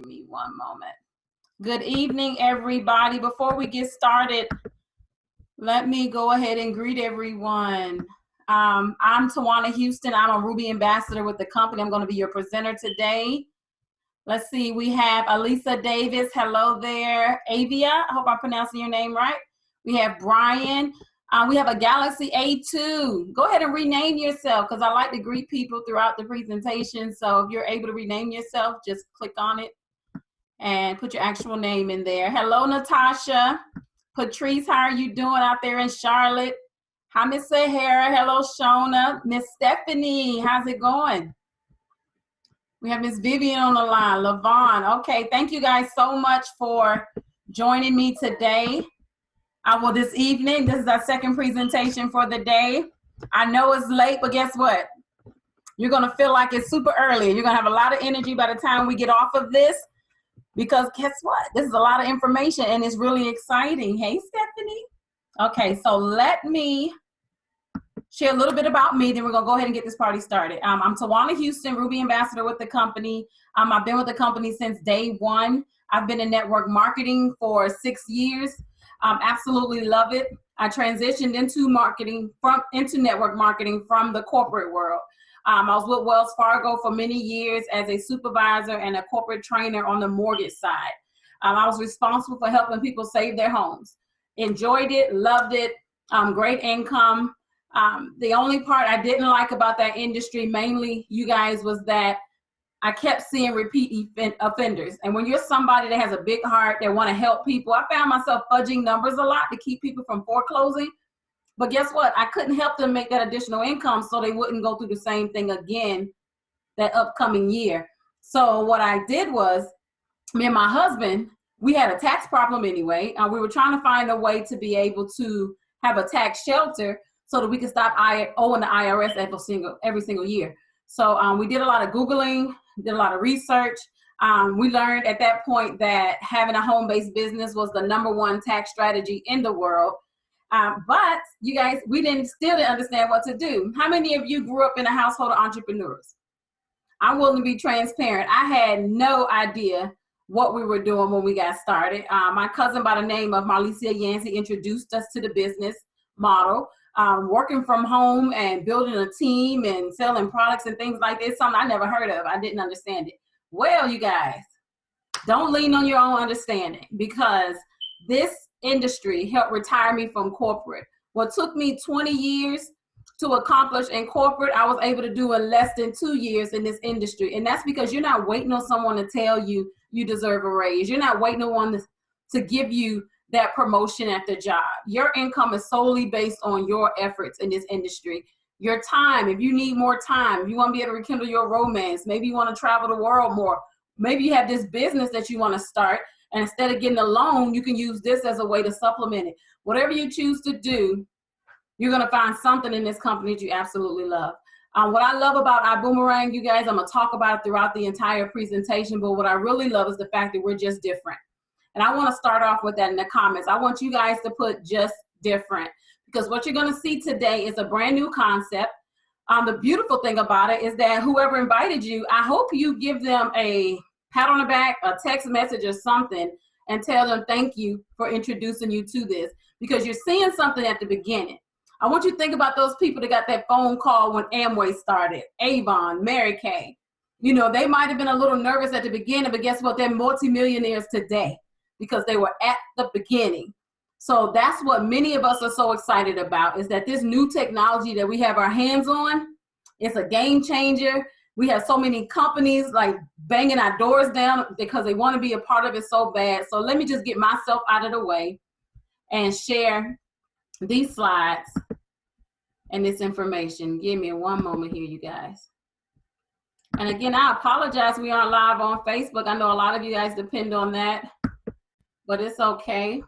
Give me one moment. Good evening, everybody. Before we get started, let me go ahead and greet everyone. I'm Tawana Houston. I'm a Ruby ambassador with the company. I'm going to be your presenter today. Let's see. We have Elisa Davis. Hello there. Avia. I hope I'm pronouncing your name right. We have Brian. We have a Galaxy A2. Go ahead and rename yourself because I like to greet people throughout the presentation. So if you're able to rename yourself, just click on it and put your actual name in there. Hello, Natasha. Patrice, how are you doing out there in Charlotte? Hi, Miss Sahara. Hello, Shona. Miss Stephanie, how's it going? We have Miss Vivian on the line. Lavon. Okay, thank you guys so much for joining me today. This evening, this is our second presentation for the day. I know it's late, but guess what? You're going to feel like it's super early. You're going to have a lot of energy by the time we get off of this, because guess what? This is a lot of information and it's really exciting. Hey, Stephanie. Okay, so let me share a little bit about me, then we're going to go ahead and get this party started. I'm Tawana Houston, Ruby ambassador with the company. I've been with the company since day one. I've been in network marketing for 6 years. Absolutely love it. I transitioned into network marketing from the corporate world. I was with Wells Fargo for many years as a supervisor and a corporate trainer on the mortgage side. I was responsible for helping people save their homes. Enjoyed it, loved it, great income. The only part I didn't like about that industry, mainly you guys, was that I kept seeing repeat offenders. And when you're somebody that has a big heart, that want to help people, I found myself fudging numbers a lot to keep people from foreclosing. But guess what? I couldn't help them make that additional income so they wouldn't go through the same thing again that upcoming year. So what I did was, me and my husband, we had a tax problem anyway. We were trying to find a way to be able to have a tax shelter so that we could stop owing the IRS every single year. So we did a lot of Googling, did a lot of research. We learned at that point that having a home-based business was the #1 tax strategy in the world. But you guys, still didn't understand what to do. How many of you grew up in a household of entrepreneurs? I'm willing to be transparent. I had no idea what we were doing when we got started. My cousin by the name of Marlicia Yancey introduced us to the business model. Working from home and building a team and selling products and things like this, something I never heard of. I didn't understand it. Well, you guys, don't lean on your own understanding, because this industry helped retire me from corporate. What took me 20 years to accomplish in corporate, I was able to do in less than 2 years in this industry. And that's because you're not waiting on someone to tell you you deserve a raise. You're not waiting on one to give you that promotion at the job. Your income is solely based on your efforts in this industry. Your time, if you need more time, if you want to be able to rekindle your romance, maybe you want to travel the world more, maybe you have this business that you want to start, and instead of getting a loan, you can use this as a way to supplement it. Whatever you choose to do, you're going to find something in this company that you absolutely love. What I love about ibüümerang, you guys, I'm going to talk about it throughout the entire presentation, but what I really love is the fact that we're just different. And I want to start off with that in the comments. I want you guys to put just different, because what you're going to see today is a brand new concept. The beautiful thing about it is that whoever invited you, I hope you give them a pat on the back, a text message or something, and tell them thank you for introducing you to this, because you're seeing something at the beginning. I want you to think about those people that got that phone call when Amway started, Avon, Mary Kay. You know, they might have been a little nervous at the beginning, but guess what? They're multimillionaires today, because they were at the beginning. So that's what many of us are so excited about, is that this new technology that we have our hands on, it's a game changer. We have so many companies like banging our doors down because they want to be a part of it so bad. So let me just get myself out of the way and share these slides and this information. Give me one moment here, you guys. And again, I apologize we aren't live on Facebook. I know a lot of you guys depend on that, but it's okay.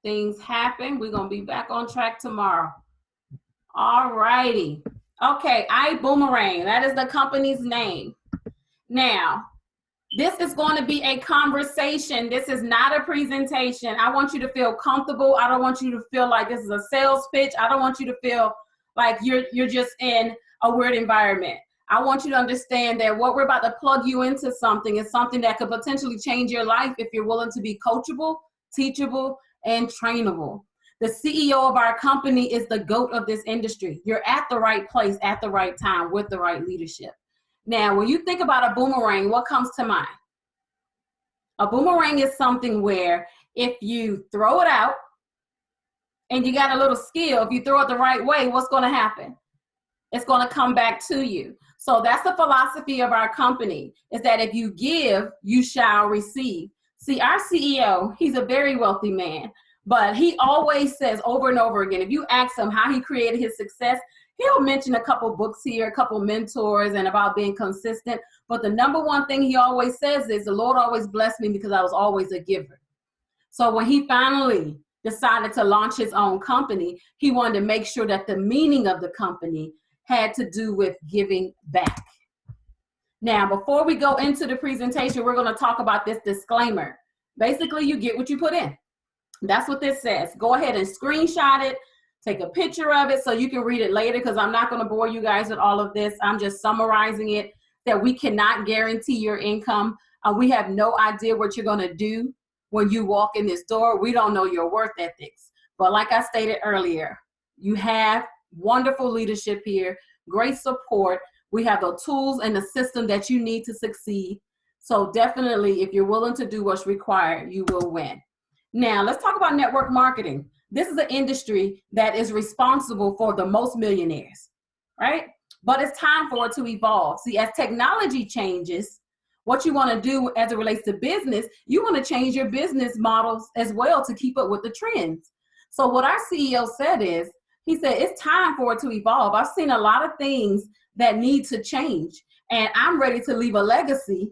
Things happen. We're going to be back on track tomorrow. All righty. Okay, ibüümerang, that is the company's name. Now, this is going to be a conversation. This is not a presentation. I want you to feel comfortable. I don't want you to feel like this is a sales pitch. I don't want you to feel like you're just in a weird environment. I want you to understand that what we're about to plug you into something is something that could potentially change your life if you're willing to be coachable, teachable, and trainable. The CEO of our company is the GOAT of this industry. You're at the right place at the right time with the right leadership. Now, when you think about a boomerang, what comes to mind? A boomerang is something where if you throw it out and you got a little skill, if you throw it the right way, what's going to happen? It's going to come back to you. So that's the philosophy of our company, is that if you give, you shall receive. See, our CEO, he's a very wealthy man, but he always says over and over again, if you ask him how he created his success, he'll mention a couple books here, a couple mentors, and about being consistent. But the number one thing he always says is, the Lord always blessed me because I was always a giver. So when he finally decided to launch his own company, he wanted to make sure that the meaning of the company had to do with giving back. Now, before we go into the presentation, we're going to talk about this disclaimer. Basically, you get what you put in. That's what this says. Go ahead and screenshot it. Take a picture of it so you can read it later, because I'm not going to bore you guys with all of this. I'm just summarizing it, that we cannot guarantee your income. We have no idea what you're going to do when you walk in this door. We don't know your work ethics. But like I stated earlier, you have wonderful leadership here, great support. We have the tools and the system that you need to succeed. So definitely, if you're willing to do what's required, you will win. Now, let's talk about network marketing. This is an industry that is responsible for the most millionaires, right? But it's time for it to evolve. See, as technology changes, what you want to do as it relates to business, you want to change your business models as well to keep up with the trends. So what our CEO said is, he said, it's time for it to evolve. I've seen a lot of things that need to change, and I'm ready to leave a legacy.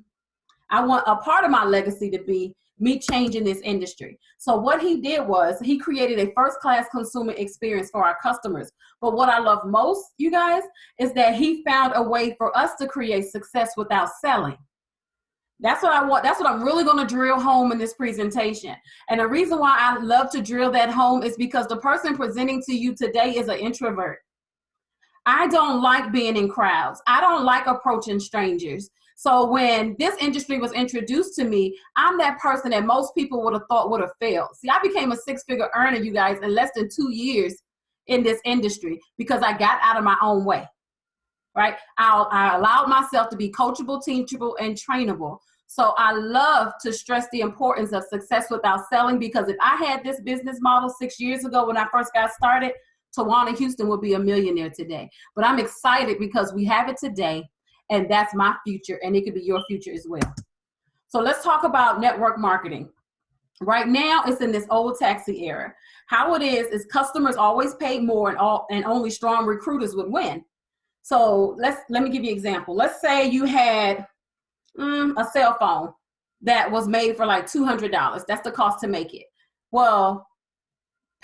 I want a part of my legacy to be me changing this industry. So what he did was he created a first-class consumer experience for our customers. But what I love most, you guys, is that he found a way for us to create success without selling. That's what I want. That's what I'm really going to drill home in this presentation. And the reason why I love to drill that home is because the person presenting to you today is an introvert. I don't like being in crowds. I don't like approaching strangers. So when this industry was introduced to me, I'm that person that most people would have thought would have failed. See, I became a six-figure earner, you guys, in less than 2 years in this industry because I got out of my own way, right? I allowed myself to be coachable, teachable, and trainable. So I love to stress the importance of success without selling, because if I had this business model 6 years ago when I first got started, Tawana Houston would be a millionaire today. But I'm excited because we have it today. And that's my future, and it could be your future as well. So let's talk about network marketing. Right now, it's in this old taxi era. How it is customers always pay more, and only strong recruiters would win. So let me give you an example. Let's say you had a cell phone that was made for like $200. That's the cost to make it. Well,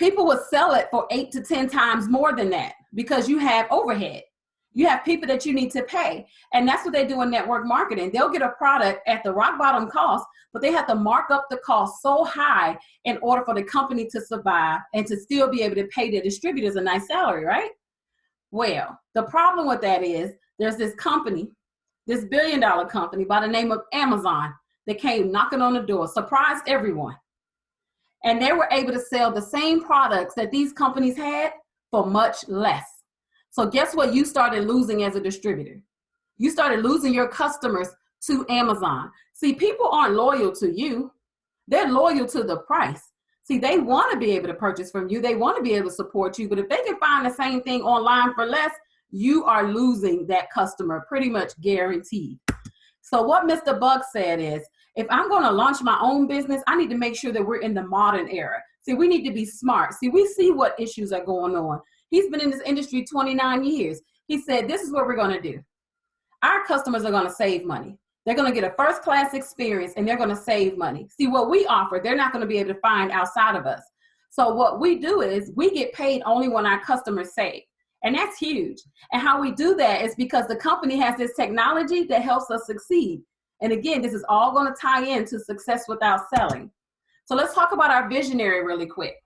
people would sell it for 8 to 10 times more than that because you have overhead. You have people that you need to pay. And that's what they do in network marketing. They'll get a product at the rock bottom cost, but they have to mark up the cost so high in order for the company to survive and to still be able to pay their distributors a nice salary, right? Well, the problem with that is there's this company, this billion-dollar company by the name of Amazon, that came knocking on the door, surprised everyone. And they were able to sell the same products that these companies had for much less. So guess what you started losing as a distributor? You started losing your customers to Amazon. See, people aren't loyal to you. They're loyal to the price. See, they want to be able to purchase from you. They want to be able to support you. But if they can find the same thing online for less, you are losing that customer, pretty much guaranteed. So what Mr. Buck said is, if I'm going to launch my own business, I need to make sure that we're in the modern era. See, we need to be smart. See, we see what issues are going on. He's been in this industry 29 years. He said, this is what we're going to do. Our customers are going to save money. They're going to get a first-class experience, and they're going to save money. See, what we offer, they're not going to be able to find outside of us. So what we do is we get paid only when our customers save. And that's huge. And how we do that is because the company has this technology that helps us succeed. And again, this is all going to tie into success without selling. So let's talk about our visionary really quick.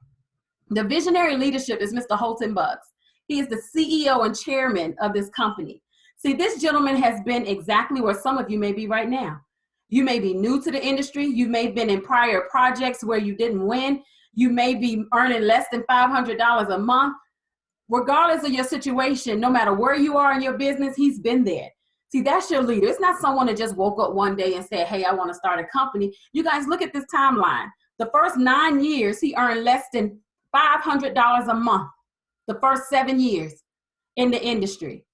The visionary leadership is Mr. Holton Buggs. He is the CEO and chairman of this company. See, this gentleman has been exactly where some of you may be right now. You may be new to the industry. You may have been in prior projects where you didn't win. You may be earning less than $500 a month. Regardless of your situation, no matter where you are in your business, he's been there. See, that's your leader. It's not someone that just woke up one day and said, hey, I want to start a company. You guys look at this timeline. The first 9 years, he earned less than $500 a month. The first 7 years in the industry.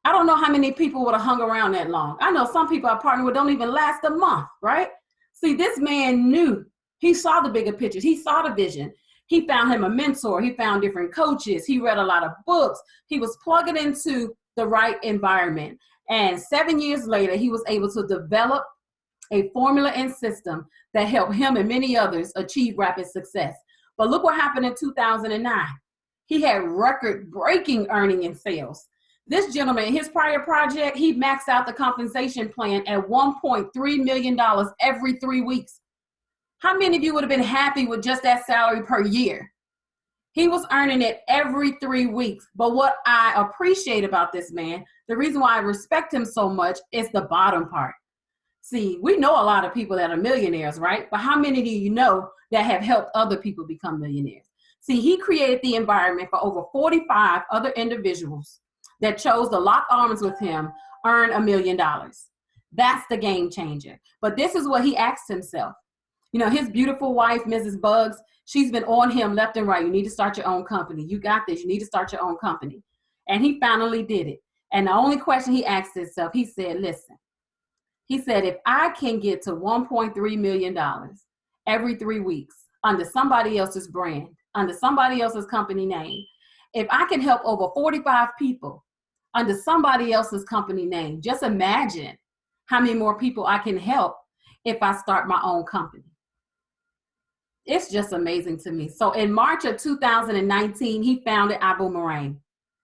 I don't know how many people would have hung around that long. I know some people I partner with don't even last a month, right? See, this man knew. He saw the bigger pictures. He saw the vision. He found him a mentor. He found different coaches. He read a lot of books. He was plugging into the right environment. And 7 years later, he was able to develop a formula and system that helped him and many others achieve rapid success. But look what happened in 2009. He had record-breaking earning in sales. This gentleman, his prior project, he maxed out the compensation plan at $1.3 million every 3 weeks. How many of you would have been happy with just that salary per year? He was earning it every 3 weeks. But what I appreciate about this man, the reason why I respect him so much is the bottom part. See, we know a lot of people that are millionaires, right? But how many do you know that have helped other people become millionaires? See, he created the environment for over 45 other individuals that chose to lock arms with him, earn $1 million. That's the game changer. But this is what he asked himself. You know, his beautiful wife, Mrs. Bugs, she's been on him left and right. You need to start your own company. You got this. You need to start your own company. And he finally did it. And the only question he asked himself, he said, listen, he said, if I can get to $1.3 million every 3 weeks under somebody else's brand, under somebody else's company name, if I can help over 45 people under somebody else's company name, just imagine how many more people I can help if I start my own company. It's just amazing to me. So in March of 2019, he founded ibüümerang,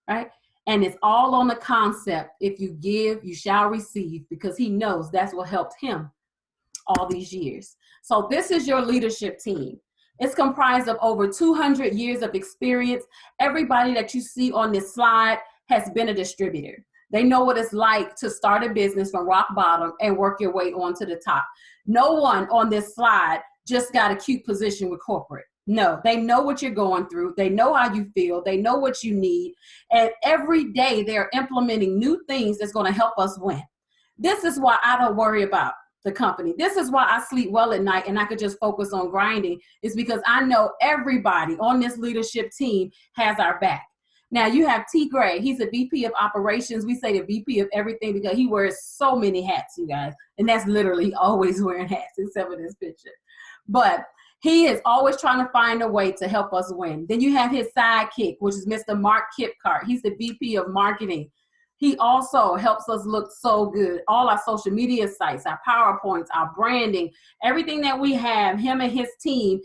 right? And it's all on the concept, if you give, you shall receive, because he knows that's what helped him all these years. So this is your leadership team. It's comprised of over 200 years of experience. Everybody that you see on this slide has been a distributor. They know what it's like to start a business from rock bottom and work your way onto the top. No one on this slide just got a cute position with corporate. No, they know what you're going through. They know how you feel. They know what you need. And every day they're implementing new things that's going to help us win. This is why I don't worry about the company. This is why I sleep well at night and I could just focus on grinding, is because I know everybody on this leadership team has our back. Now you have T. Gray. He's a VP of operations. We say the VP of everything because he wears so many hats, you guys. And that's literally always wearing hats, except for this picture. But he is always trying to find a way to help us win. Then you have his sidekick, which is Mr. Mark Kipcart. He's the VP of marketing. He also helps us look so good. All our social media sites, our PowerPoints, our branding, everything that we have, him and his team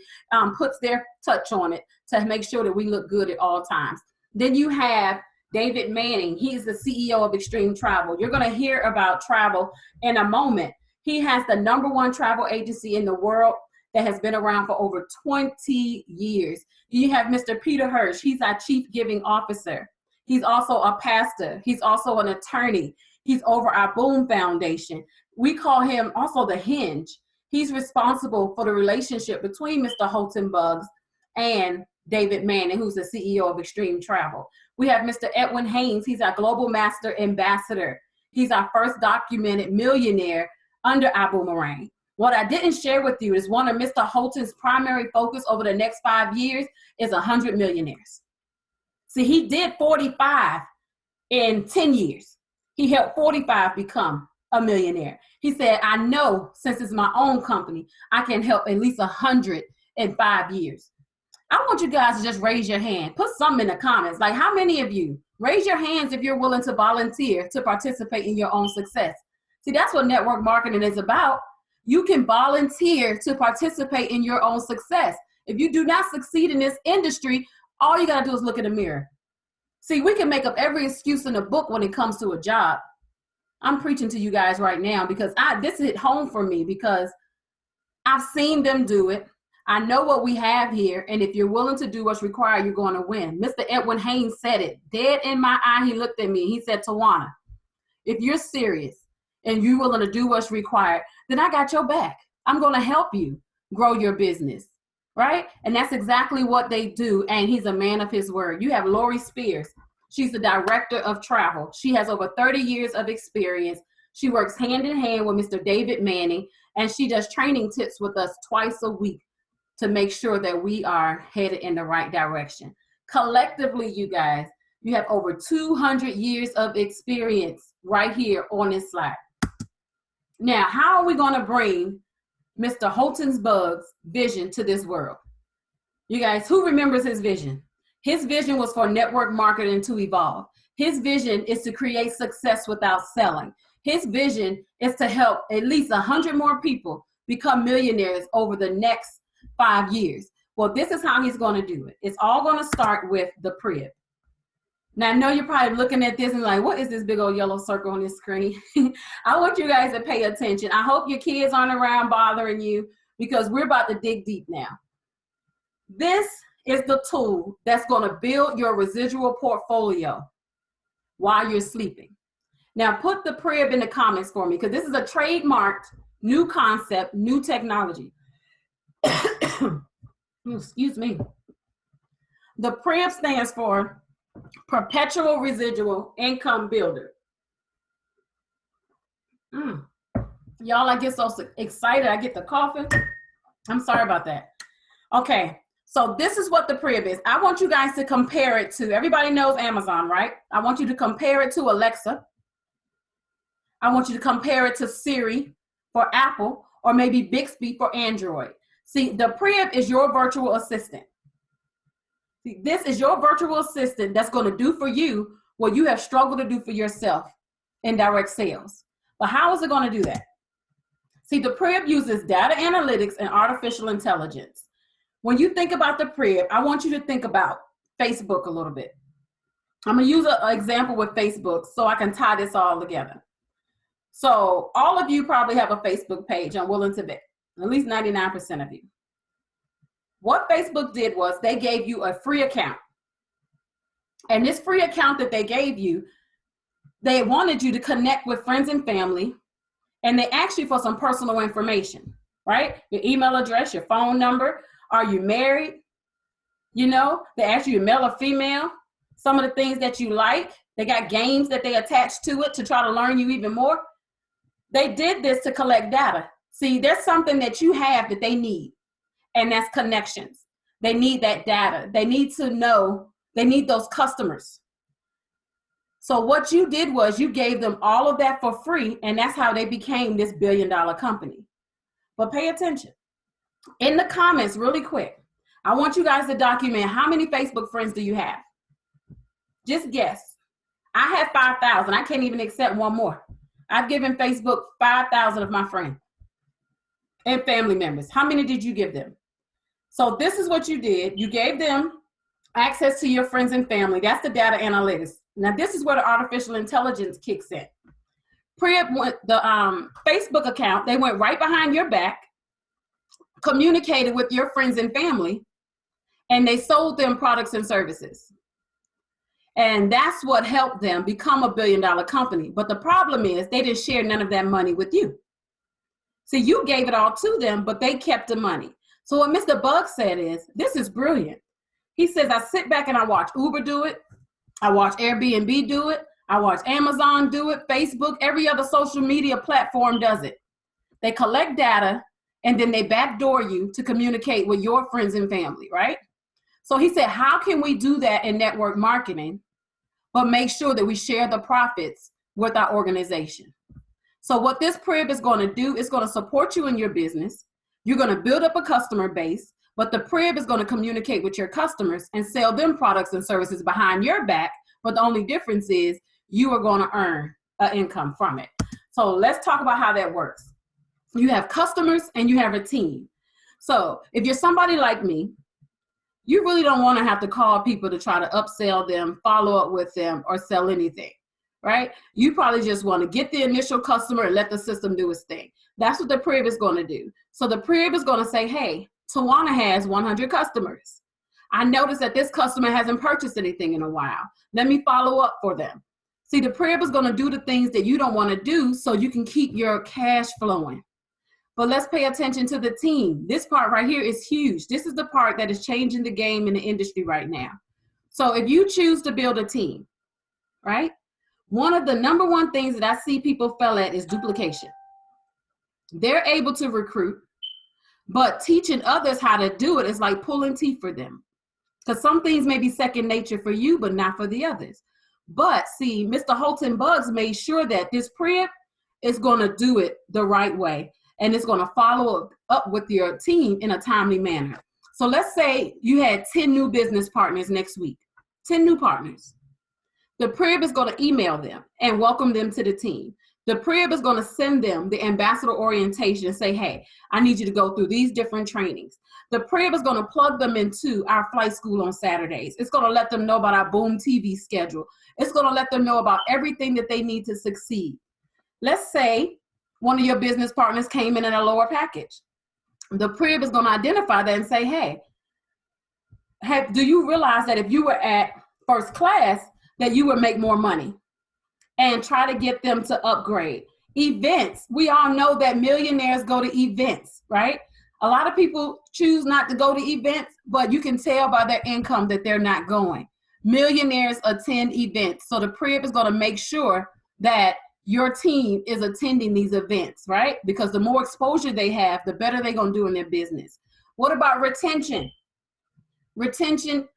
puts their touch on it to make sure that we look good at all times. Then you have David Manning. He's the CEO of Extreme Travel. You're going to hear about travel in a moment. He has the #1 travel agency in the world that has been around for over 20 years. You have Mr. Peter Hirsch. He's our Chief Giving Officer. He's also a pastor. He's also an attorney. He's over our Boom Foundation. We call him also the hinge. He's responsible for the relationship between Mr. Holton Bugs and David Manning, who's the CEO of Extreme Travel. We have Mr. Edwin Haynes. He's our Global Master Ambassador. He's our first documented millionaire under ibüümerang. What I didn't share with you is one of Mr. Holton's primary focus over the next 5 years is 100 millionaires. See, he did 45 in 10 years. He helped 45 become a millionaire. He said, I know since it's my own company, I can help at least 100 in 5 years. I want you guys to just raise your hand. Put something in the comments. Like, how many of you? Raise your hands if you're willing to volunteer to participate in your own success. See, that's what network marketing is about. You can volunteer to participate in your own success. If you do not succeed in this industry, all you got to do is look in the mirror. See, we can make up every excuse in the book when it comes to a job. I'm preaching to you guys right now because this hit home for me because I've seen them do it. I know what we have here, and if you're willing to do what's required, you're going to win. Mr. Edwin Haynes said it. Dead in my eye, he looked at me. He said, Tawana, if you're serious and you're willing to do what's required, then I got your back. I'm going to help you grow your business, right? And that's exactly what they do. And he's a man of his word. You have Lori Spears. She's the director of travel. She has over 30 years of experience. She works hand in hand with Mr. David Manning, and she does training tips with us twice a week to make sure that we are headed in the right direction. Collectively, you guys, you have over 200 years of experience right here on this slide. Now, how are we going to bring Mr. Holtensbug's vision to this world? You guys, who remembers his vision? His vision was for network marketing to evolve. His vision is to create success without selling. His vision is to help at least 100 more people become millionaires over the next 5 years. Well, this is how he's going to do it. It's all going to start with the Prib. Now, I know you're probably looking at this and like, what is this big old yellow circle on this screen? I want you guys to pay attention. I hope your kids aren't around bothering you, because we're about to dig deep now. This is the tool that's going to build your residual portfolio while you're sleeping. Now, put the Prib in the comments for me, because this is a trademarked new concept, new technology. Excuse me. The Prib stands for Perpetual Residual Income Builder. Y'all, I get so excited. I get the coughing. I'm sorry about that. Okay, so this is what the Prib is. I want you guys to compare it to, everybody knows Amazon, right? I want you to compare it to Alexa. I want you to compare it to Siri for Apple, or maybe Bixby for Android. See, the Prib is your virtual assistant. See, this is your virtual assistant that's going to do for you what you have struggled to do for yourself in direct sales. But how is it going to do that? See, the Prib uses data analytics and artificial intelligence. When you think about the Prib, I want you to think about Facebook a little bit. I'm going to use an example with Facebook so I can tie this all together. So all of you probably have a Facebook page, I'm willing to bet, at least 99% of you. What Facebook did was they gave you a free account. And this free account that they gave you, they wanted you to connect with friends and family, and they asked you for some personal information, right? Your email address, your phone number, are you married? You know, they asked you male or female, some of the things that you like. They got games that they attached to it to try to learn you even more. They did this to collect data. See, there's something that you have that they need, and that's connections. They need that data. They need to know, they need those customers. So what you did was you gave them all of that for free, and that's how they became this billion-dollar company. But pay attention. In the comments, really quick, I want you guys to document how many Facebook friends do you have? Just guess. I have 5,000. I can't even accept one more. I've given Facebook 5,000 of my friends and family members. How many did you give them? So this is what you did. You gave them access to your friends and family. That's the data analytics. Now this is where the artificial intelligence kicks in. The Facebook account, they went right behind your back, communicated with your friends and family, and they sold them products and services. And that's what helped them become a billion-dollar company. But the problem is they didn't share none of that money with you. See, you gave it all to them, but they kept the money. So what Mr. Bug said is, this is brilliant. He says, I sit back and I watch Uber do it. I watch Airbnb do it. I watch Amazon do it. Facebook, every other social media platform does it. They collect data and then they backdoor you to communicate with your friends and family, right? So he said, how can we do that in network marketing, but make sure that we share the profits with our organization? So what this Prib is going to do is going to support you in your business. You're going to build up a customer base, but the Prib is going to communicate with your customers and sell them products and services behind your back. But the only difference is you are going to earn an income from it. So let's talk about how that works. You have customers and you have a team. So if you're somebody like me, you really don't want to have to call people to try to upsell them, follow up with them, or sell anything, right? You probably just want to get the initial customer and let the system do its thing. That's what the Prib is going to do. So the Prib is going to say, hey, Tawana has 100 customers. I noticed that this customer hasn't purchased anything in a while. Let me follow up for them. See, the Prib is going to do the things that you don't want to do so you can keep your cash flowing. But let's pay attention to the team. This part right here is huge. This is the part that is changing the game in the industry right now. So if you choose to build a team, right? One of the number one things that I see people fail at is duplication. They're able to recruit, but teaching others how to do it is like pulling teeth for them. Because some things may be second nature for you, but not for the others. But see, Mr. Holton Buggs made sure that this Prib is going to do it the right way. And it's going to follow up with your team in a timely manner. So let's say you had 10 new business partners next week, 10 new partners. The Prib is going to email them and welcome them to the team. The Prib is going to send them the ambassador orientation and say, hey, I need you to go through these different trainings. The Prib is going to plug them into our flight school on Saturdays. It's going to let them know about our Boom TV schedule. It's going to let them know about everything that they need to succeed. Let's say one of your business partners came in at a lower package. The Prib is going to identify that and say, hey, do you realize that if you were at first class, that you would make more money? And try to get them to upgrade. Events, we all know that millionaires go to events, right? A lot of people choose not to go to events, but you can tell by their income that they're not going. Millionaires attend events. So the Prib is going to make sure that your team is attending these events, right? Because the more exposure they have, the better they're going to do in their business. What about retention? Retention,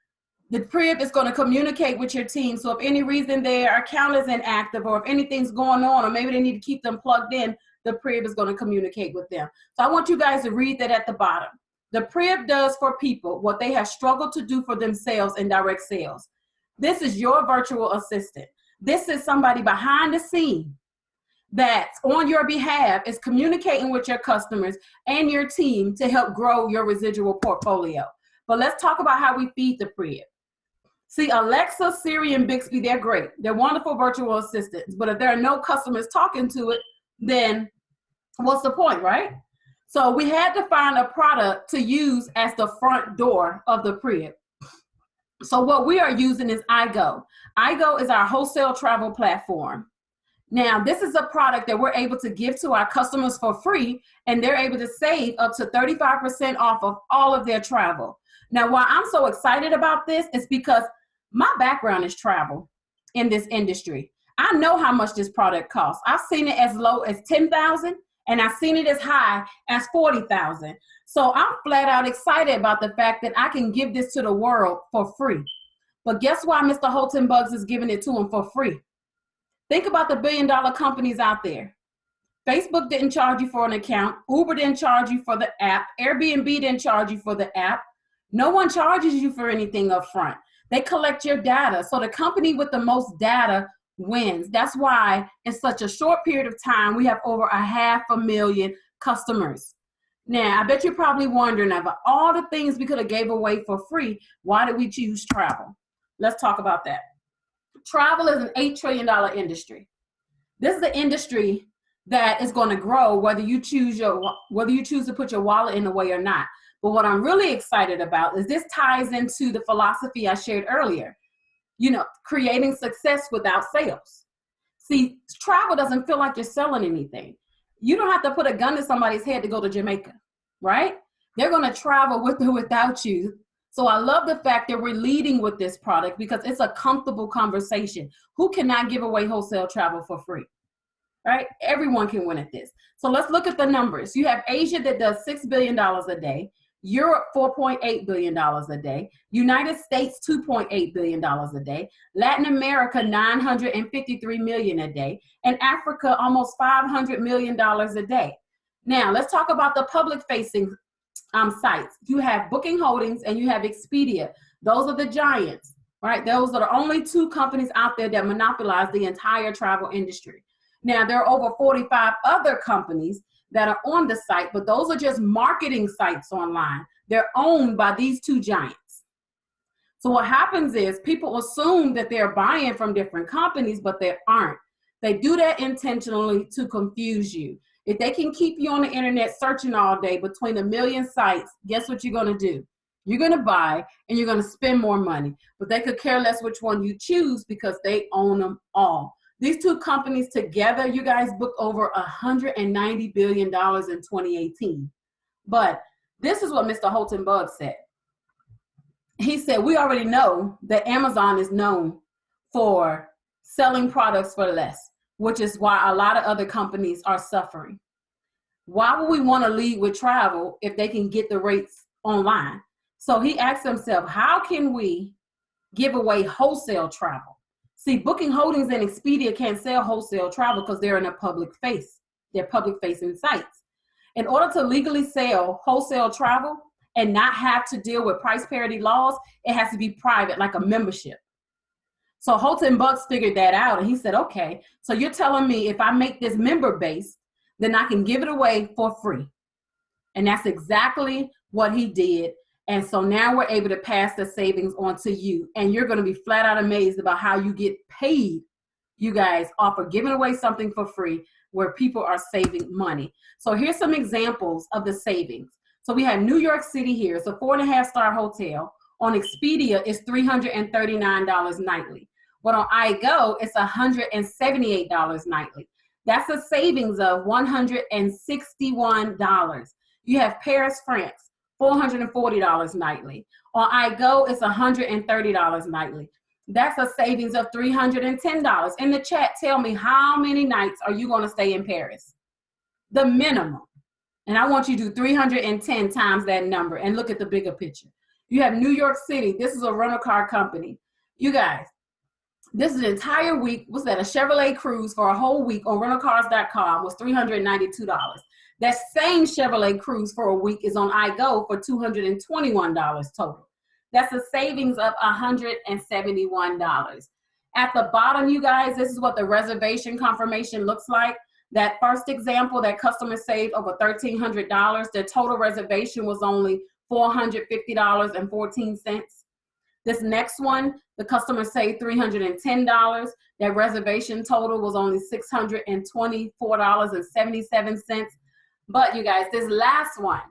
the Prib is going to communicate with your team. So if any reason their account is inactive or if anything's going on or maybe they need to keep them plugged in, the Prib is going to communicate with them. So I want you guys to read that at the bottom. The Prib does for people what they have struggled to do for themselves in direct sales. This is your virtual assistant. This is somebody behind the scene that's on your behalf, is communicating with your customers and your team to help grow your residual portfolio. But let's talk about how we feed the Prib. See, Alexa, Siri, and Bixby, they're great. They're wonderful virtual assistants. But if there are no customers talking to it, then what's the point, right? So we had to find a product to use as the front door of the Prib. So what we are using is iGo. iGo is our wholesale travel platform. Now, this is a product that we're able to give to our customers for free, and they're able to save up to 35% off of all of their travel. Now, why I'm so excited about this is because my background is travel in this industry. I know how much this product costs. I've seen it as low as $10,000, and I've seen it as high as $40,000. So I'm flat out excited about the fact that I can give this to the world for free. But guess why Mr. Holton Buggs is giving it to him for free? Think about the billion-dollar companies out there. Facebook didn't charge you for an account. Uber didn't charge you for the app. Airbnb didn't charge you for the app. No one charges you for anything up front. They collect your data. So the company with the most data wins. That's why in such a short period of time, we have over 500,000 customers. Now, I bet you're probably wondering, of all the things we could have gave away for free, why did we choose travel? Let's talk about that. Travel is an $8 trillion industry. This is an industry that is going to grow whether you choose to put your wallet in the way or not. But what I'm really excited about is this ties into the philosophy I shared earlier. You know, creating success without sales. See, travel doesn't feel like you're selling anything. You don't have to put a gun to somebody's head to go to Jamaica, right? They're going to travel with or without you. So I love the fact that we're leading with this product because it's a comfortable conversation. Who cannot give away wholesale travel for free, right? Everyone can win at this. So let's look at the numbers. You have Asia that does $6 billion a day. Europe, $4.8 billion a day. United States, $2.8 billion a day. Latin America, $953 million a day. And Africa, almost $500 million a day. Now, let's talk about the public-facing sites. You have Booking Holdings and you have Expedia. Those are the giants, right? Those are the only two companies out there that monopolize the entire travel industry. Now, there are over 45 other companies that are on the site, but those are just marketing sites online. They're owned by these two giants. So what happens is people assume that they're buying from different companies, but they aren't. They do that intentionally to confuse you. If they can keep you on the internet searching all day between a million sites, guess what you're going to do? You're going to buy and you're going to spend more money, but they could care less which one you choose because they own them all. These two companies together, you guys, booked over $190 billion in 2018. But this is what Mr. Holton Bugg said. He said, we already know that Amazon is known for selling products for less, which is why a lot of other companies are suffering. Why would we want to lead with travel if they can get the rates online? So he asked himself, how can we give away wholesale travel? See, Booking Holdings and Expedia can't sell wholesale travel because they're in a public face. They're public facing sites. In order to legally sell wholesale travel and not have to deal with price parity laws, it has to be private, like a membership. So Holton Bugg figured that out, and he said, okay, so you're telling me if I make this member-based, then I can give it away for free. And that's exactly what he did. And so now we're able to pass the savings on to you. And you're going to be flat out amazed about how you get paid, you guys, off of giving away something for free where people are saving money. So here's some examples of the savings. So we have New York City here. It's a 4.5-star hotel. On Expedia, it's $339 nightly. But on iGo, it's $178 nightly. That's a savings of $161. You have Paris, France, $440 nightly. On iGo, it's $130 nightly. That's a savings of $310. In the chat, tell me, how many nights are you going to stay in Paris? The minimum. And I want you to do 310 times that number and look at the bigger picture. You have New York City. This is a rental car company. You guys, this is an entire week. Was that a Chevrolet Cruze for a whole week on rentalcars.com was $392. That same Chevrolet Cruze for a week is on iGo for $221 total. That's a savings of $171. At the bottom, you guys, this is what the reservation confirmation looks like. That first example, that customer saved over $1,300. Their total reservation was only $450.14. This next one, the customer saved $310. Their reservation total was only $624.77. But you guys, this last one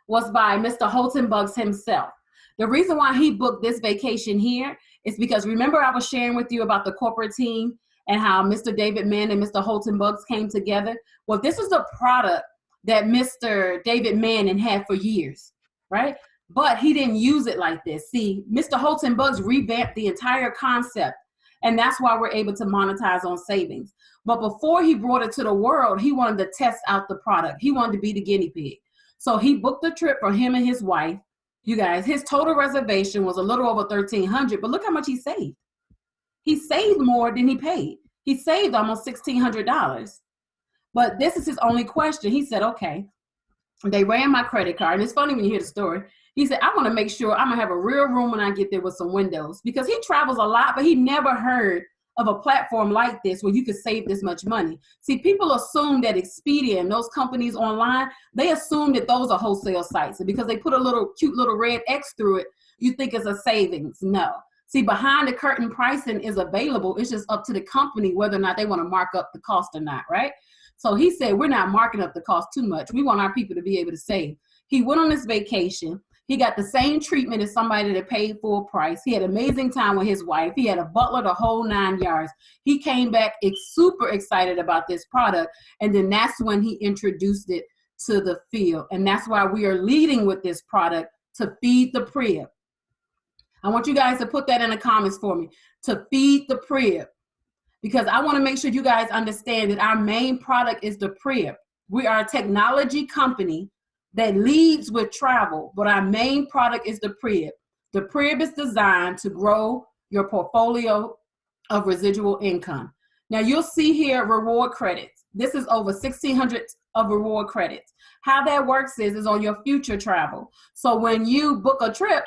was by Mr. Holton Bugg himself. The reason why he booked this vacation here is because, remember, I was sharing with you about the corporate team and how Mr. David Mann and Mr. Holton Bugg came together. Well, this is a product that Mr. David Mann had for years, right? But he didn't use it like this. See, Mr. Holton Bugg revamped the entire concept, and that's why we're able to monetize on savings. But before he brought it to the world, he wanted to test out the product. He wanted to be the guinea pig. So he booked a trip for him and his wife. You guys, his total reservation was a little over $1,300, but look how much he saved. He saved more than he paid. He saved almost $1,600. But this is his only question. He said, okay, they ran my credit card. And it's funny when you hear the story. He said, I want to make sure I'm going to have a real room when I get there with some windows, because he travels a lot, but he never heard of a platform like this where you could save this much money. See, people assume that Expedia and those companies online, they assume that those are wholesale sites. And because they put a little cute little red X through it, you think it's a savings. No. See, behind the curtain pricing is available. It's just up to the company whether or not they want to mark up the cost or not, right? So he said, we're not marking up the cost too much. We want our people to be able to save. He went on this vacation. He got the same treatment as somebody that paid full price. He had an amazing time with his wife. He had a butler the whole 9 yards. He came back super excited about this product. And then that's when he introduced it to the field. And that's why we are leading with this product, to feed the crib. I want you guys to put that in the comments for me, to feed the crib. Because I want to make sure you guys understand that our main product is the crib. We are a technology company that leads with travel, but our main product is the crib. The crib is designed to grow your portfolio of residual income. Now you'll see here reward credits. This is over 1,600 of reward credits. How that works is on your future travel. So when you book a trip,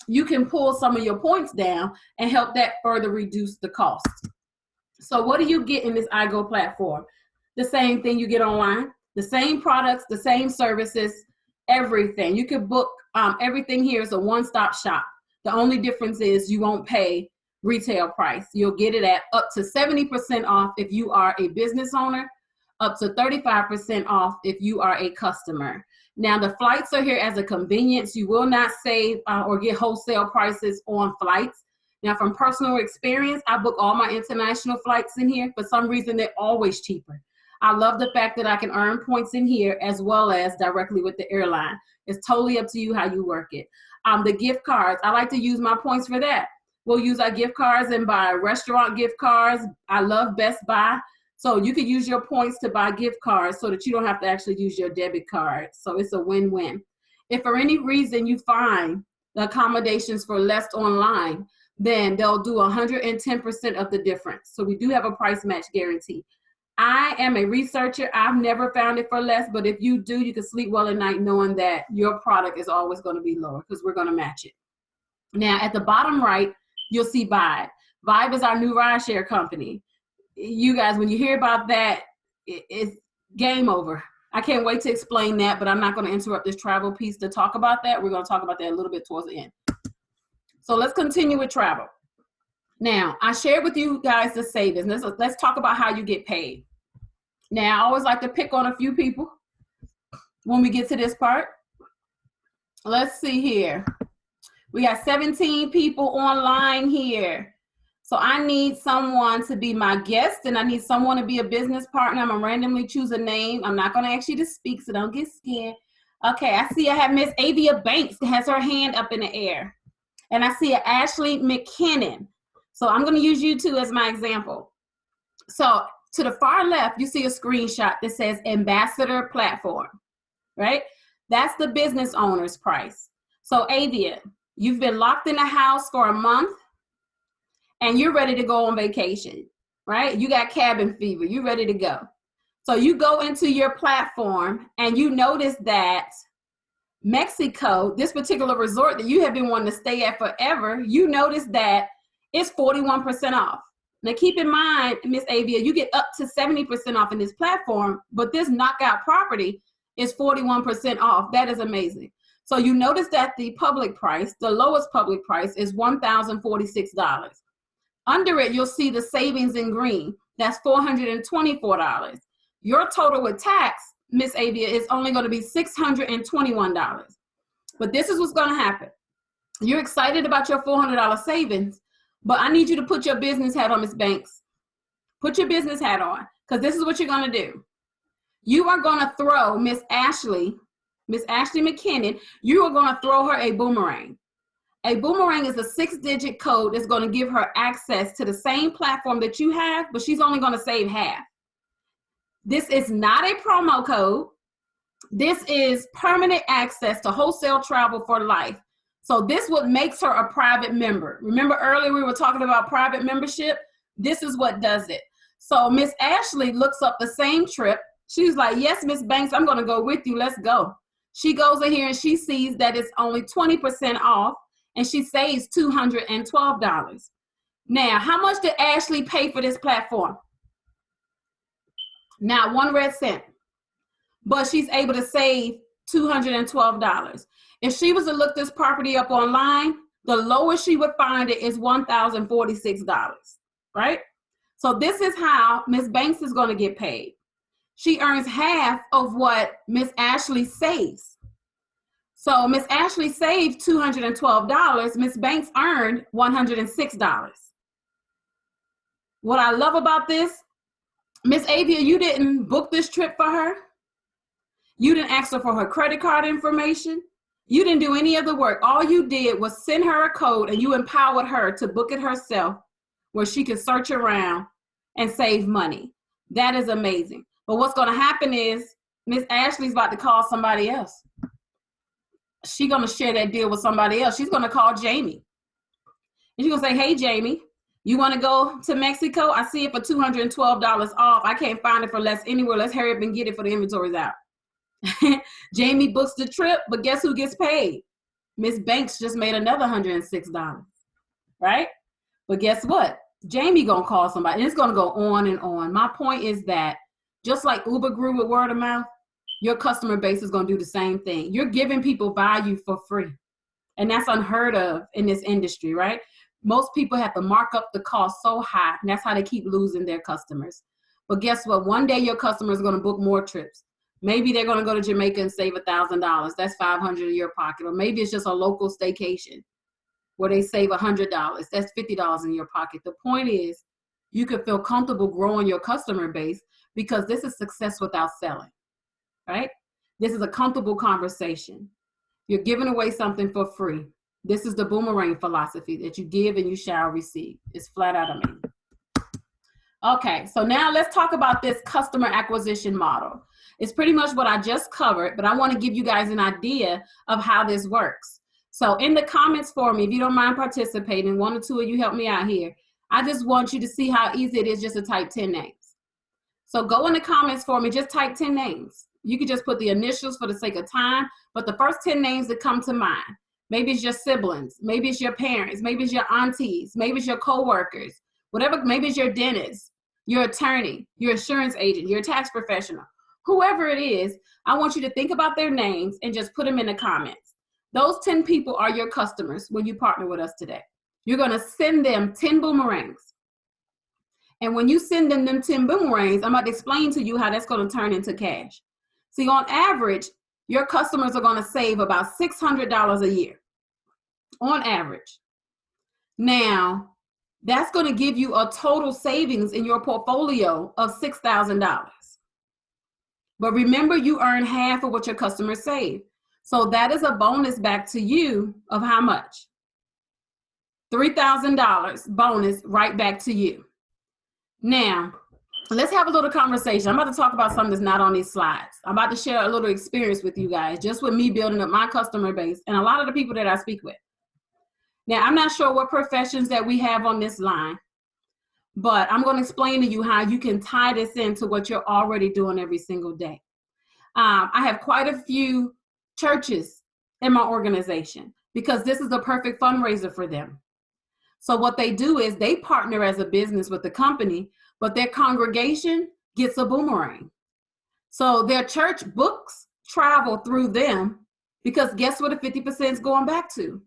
you can pull some of your points down and help that further reduce the cost. So what do you get in this iGo platform? The same thing you get online. The same products, the same services, everything. You can book everything here is a one-stop shop. The only difference is you won't pay retail price. You'll get it at up to 70% off if you are a business owner, up to 35% off if you are a customer. Now the flights are here as a convenience. You will not save or get wholesale prices on flights. Now, from personal experience, I book all my international flights in here. For some reason, they're always cheaper. I love the fact that I can earn points in here as well as directly with the airline. It's totally up to you how you work it. The gift cards, I like to use my points for that. We'll use our gift cards and buy restaurant gift cards. I love Best Buy. So you could use your points to buy gift cards so that you don't have to actually use your debit card. So it's a win-win. If for any reason you find the accommodations for less online, then they'll do 110% of the difference. So we do have a price match guarantee. I am a researcher. I've never found it for less, but if you do, you can sleep well at night knowing that your product is always going to be lower because we're going to match it. Now, at the bottom right, you'll see Vibe. Vibe is our new rideshare company. You guys, when you hear about that, it's game over. I can't wait to explain that, but I'm not going to interrupt this travel piece to talk about that. We're going to talk about that a little bit towards the end. So let's continue with travel. Now, I shared with you guys the savings. Let's talk about how you get paid. Now, I always like to pick on a few people when we get to this part. Let's see here. We got 17 people online here. So I need someone to be my guest, and I need someone to be a business partner. I'm going to randomly choose a name. I'm not going to ask you to speak, so don't get scared. Okay, I see I have Miss Avia Banks has her hand up in the air. And I see Ashley McKinnon. So I'm going to use you two as my example. So to the far left, you see a screenshot that says Ambassador Platform, right? That's the business owner's price. So Avia, you've been locked in the house for a month and you're ready to go on vacation, right? You got cabin fever, you're ready to go. So you go into your platform and you notice that Mexico, this particular resort that you have been wanting to stay at forever, you notice that it's 41% off. Now keep in mind, Miss Avia, you get up to 70% off in this platform, but this knockout property is 41% off. That is amazing. So you notice that the public price, the lowest public price is $1,046. Under it, you'll see the savings in green. That's $424. Your total with tax, Miss Avia, is only going to be $621. But this is what's going to happen. You're excited about your $400 savings, but I need you to put your business hat on, Miss Banks. Put your business hat on, because this is what you're going to do. You are going to throw Miss Ashley McKinnon, you are going to throw her a boomerang. A boomerang is a 6-digit code that's going to give her access to the same platform that you have, but she's only going to save half. This is not a promo code. This is permanent access to wholesale travel for life. So this what makes her a private member. Remember earlier we were talking about private membership? This is what does it. So Miss Ashley looks up the same trip. She's like, yes, Miss Banks, I'm going to go with you. Let's go. She goes in here and she sees that it's only 20% off and she saves $212. Now, how much did Ashley pay for this platform? Not 1 red cent, but she's able to save $212. If she was to look this property up online, the lowest she would find it is $1,046, right? So this is how Miss Banks is going to get paid. She earns half of what Miss Ashley saves. So Miss Ashley saved $212. Miss Banks earned $106. What I love about this, Miss Avia, you didn't book this trip for her. You didn't ask her for her credit card information. You didn't do any of the work. All you did was send her a code and you empowered her to book it herself where she could search around and save money. That is amazing. But what's going to happen is Miss Ashley's about to call somebody else. She's going to share that deal with somebody else. She's going to call Jamie. And she's going to say, hey, Jamie, you want to go to Mexico? I see it for $212 off. I can't find it for less anywhere. Let's hurry up and get it for the inventory's out. Jamie books the trip, but guess who gets paid? Miss Banks just made another $106, right? But guess what? Jamie going to call somebody. And it's going to go on and on. My point is that just like Uber grew with word of mouth, your customer base is going to do the same thing. You're giving people value for free. And that's unheard of in this industry, right? Most people have to mark up the cost so high, and that's how they keep losing their customers. But guess what? One day your customers are going to book more trips. Maybe they're going to go to Jamaica and save $1,000. That's $500 in your pocket. Or maybe it's just a local staycation. where they save $100. That's $50 in your pocket. The point is, you could feel comfortable growing your customer base because this is success without selling, right? This is a comfortable conversation. You're giving away something for free. This is the boomerang philosophy that you give and you shall receive. It's flat out amazing. Okay, so now let's talk about this customer acquisition model. It's pretty much what I just covered, but I want to give you guys an idea of how this works. So in the comments for me, if you don't mind participating, 1 or 2 of you help me out here. I just want you to see how easy it is just to type 10 names. So go in the comments for me, just type 10 names. You can just put the initials for the sake of time, but the first 10 names that come to mind. Maybe it's your siblings, maybe it's your parents, maybe it's your aunties, maybe it's your coworkers, whatever, maybe it's your dentist, your attorney, your insurance agent, your tax professional, whoever it is. I want you to think about their names and just put them in the comments. Those 10 people are your customers when you partner with us today. You're going to send them 10 boomerangs. And when you send them 10 boomerangs, I'm about to explain to you how that's going to turn into cash. See, on average, your customers are going to save about $600 a year. On average. Now, that's going to give you a total savings in your portfolio of $6,000. But remember, you earn half of what your customers save. So that is a bonus back to you of how much? $3,000 bonus right back to you. Now, let's have a little conversation. I'm about to talk about something that's not on these slides. I'm about to share a little experience with you guys, just with me building up my customer base and a lot of the people that I speak with. Now, I'm not sure what professions that we have on this line, but I'm going to explain to you how you can tie this into what you're already doing every single day. I have quite a few churches in my organization because this is the perfect fundraiser for them. So what they do is they partner as a business with the company, but their congregation gets a boomerang. So their church books travel through them because guess what the 50% is going back to?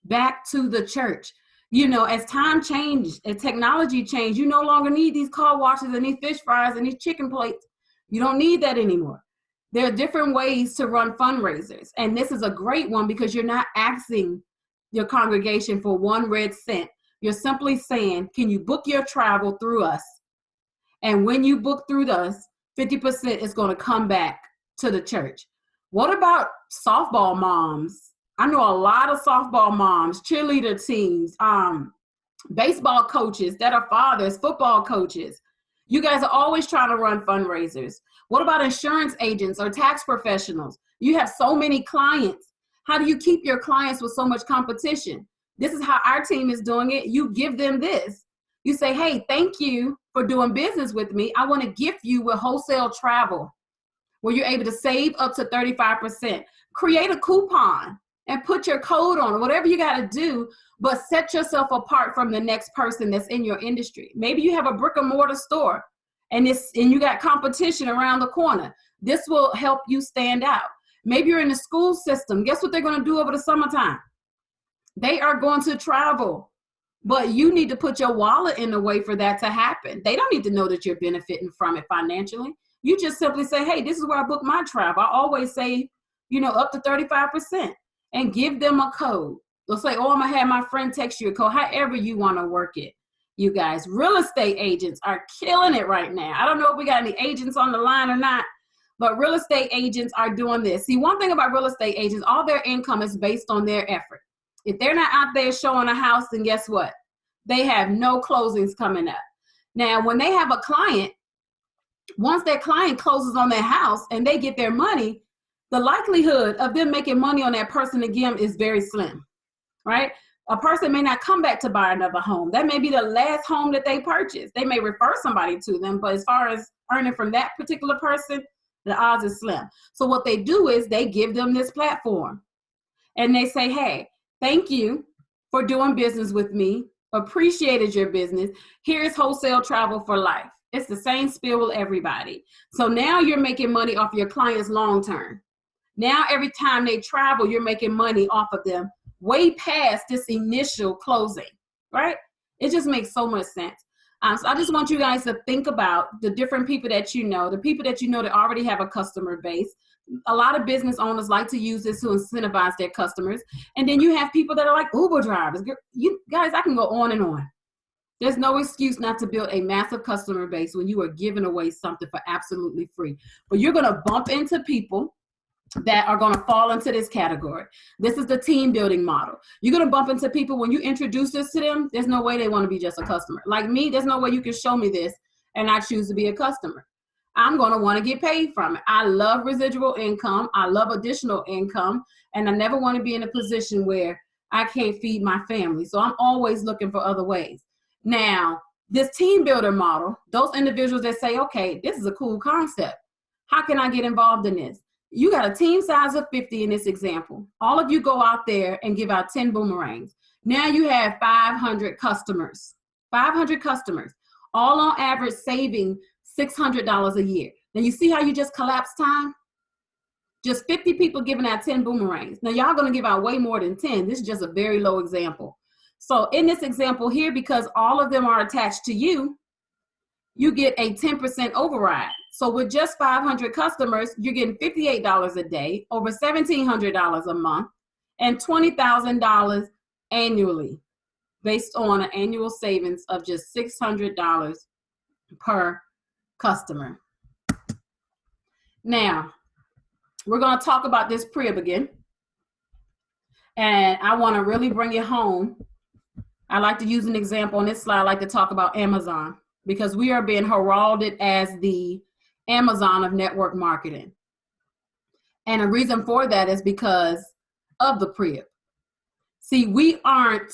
Back to the church. You know, as time changed, as technology changed, you no longer need these car washes and these fish fries and these chicken plates. You don't need that anymore. There are different ways to run fundraisers. And this is a great one because you're not asking your congregation for 1 red cent. You're simply saying, can you book your travel through us? And when you book through us, 50% is going to come back to the church. What about softball moms? I know a lot of softball moms, cheerleader teams, baseball coaches that are fathers, football coaches. You guys are always trying to run fundraisers. What about insurance agents or tax professionals? You have so many clients. How do you keep your clients with so much competition? This is how our team is doing it. You give them this. You say, hey, thank you for doing business with me. I want to gift you with wholesale travel where you're able to save up to 35%. Create a coupon and put your code on it, whatever you got to do, but set yourself apart from the next person that's in your industry. Maybe you have a brick and mortar store and you got competition around the corner. This will help you stand out. Maybe you're in the school system. Guess what they're going to do over the summertime? They are going to travel, but you need to put your wallet in the way for that to happen. They don't need to know that you're benefiting from it financially. You just simply say, hey, this is where I book my travel. I always say, up to 35%. And give them a code. They'll say, oh, I'm going to have my friend text you a code, however you want to work it. You guys, real estate agents are killing it right now. I don't know if we got any agents on the line or not, but real estate agents are doing this. See, one thing about real estate agents, all their income is based on their effort. If they're not out there showing a house, then guess what? They have no closings coming up. Now, when they have a client, once that client closes on their house and they get their money, the likelihood of them making money on that person again is very slim, right? A person may not come back to buy another home. That may be the last home that they purchased. They may refer somebody to them, but as far as earning from that particular person, the odds are slim. So what they do is they give them this platform and they say, hey, thank you for doing business with me. Appreciated your business. Here's wholesale travel for life. It's the same spiel with everybody. So now you're making money off your clients long term. Now, every time they travel, you're making money off of them way past this initial closing, right? It just makes so much sense. So I just want you guys to think about the different people that you know, the people that you know that already have a customer base. A lot of business owners like to use this to incentivize their customers. And then you have people that are like Uber drivers. You guys, I can go on and on. There's no excuse not to build a massive customer base when you are giving away something for absolutely free. But you're going to bump into people that are going to fall into this category. This is the team building model. You're going to bump into people when you introduce this to them, there's no way they want to be just a customer. Like me, there's no way you can show me this and I choose to be a customer. I'm going to want to get paid from it. I love residual income. I love additional income. And I never want to be in a position where I can't feed my family. So I'm always looking for other ways. Now, this team builder model, those individuals that say, okay, this is a cool concept. How can I get involved in this? You got a team size of 50 in this example. All of you go out there and give out 10 boomerangs. Now you have 500 customers, 500 customers, all on average saving $600 a year. Now you see how you just collapsed time? Just 50 people giving out 10 boomerangs. Now y'all gonna give out way more than 10. This is just a very low example. So in this example here, because all of them are attached to you, you get a 10% override. So with just 500 customers, you're getting $58 a day, over $1,700 a month, and $20,000 annually, based on an annual savings of just $600 per customer. Now, we're going to talk about this pre-up again. And I want to really bring it home. I like to use an example on this slide. I like to talk about Amazon, because we are being heralded as the Amazon of network marketing. And the reason for that is because of the pre-up. See, we aren't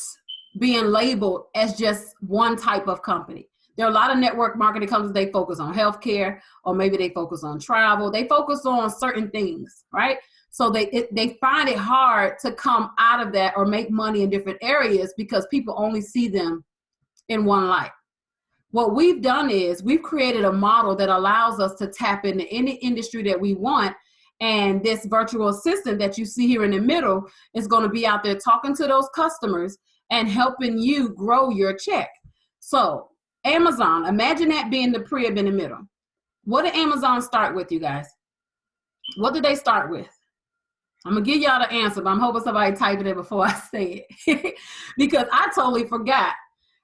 being labeled as just one type of company. There are a lot of network marketing companies, they focus on healthcare, or maybe they focus on travel. They focus on certain things, right? So they find it hard to come out of that or make money in different areas because people only see them in one light. What we've done is we've created a model that allows us to tap into any industry that we want. And this virtual assistant that you see here in the middle is going to be out there talking to those customers and helping you grow your check. So Amazon, imagine that being the pre-up in the middle. What did Amazon start with, you guys? What did they start with? I'm going to give y'all the answer, but I'm hoping somebody typed it before I say it because I totally forgot.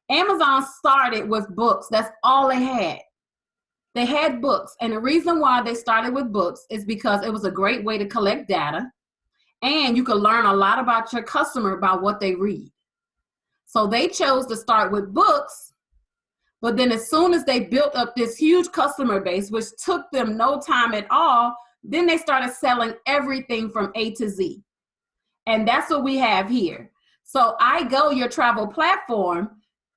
Amazon started with books. That's all they had. They had books. And the reason why they started with books is because it was a great way to collect data, and you could learn a lot about your customer by what they read. So they chose to start with books, but then as soon as they built up this huge customer base, which took them no time at all, then they started selling everything from A to Z. And that's what we have here. So iGo, your travel platform,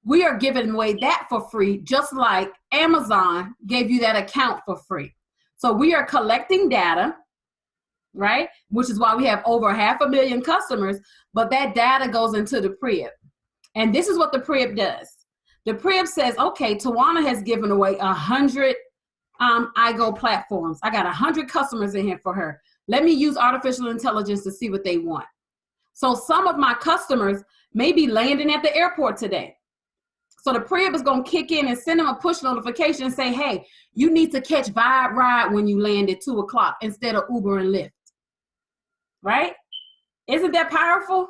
we are giving away that for free, just like Amazon gave you that account for free. So we are collecting data, right? Which is why we have over 500,000 customers, but that data goes into the pre-up. And this is what the pre-up does. The pre-up says, okay, Tawana has given away 100 iGo platforms. I got 100 customers in here for her. Let me use artificial intelligence to see what they want. So some of my customers may be landing at the airport today. So the pre-up is going to kick in and send them a push notification and say, hey, you need to catch Vibe Ride when you land at 2 o'clock instead of Uber and Lyft. Right? Isn't that powerful?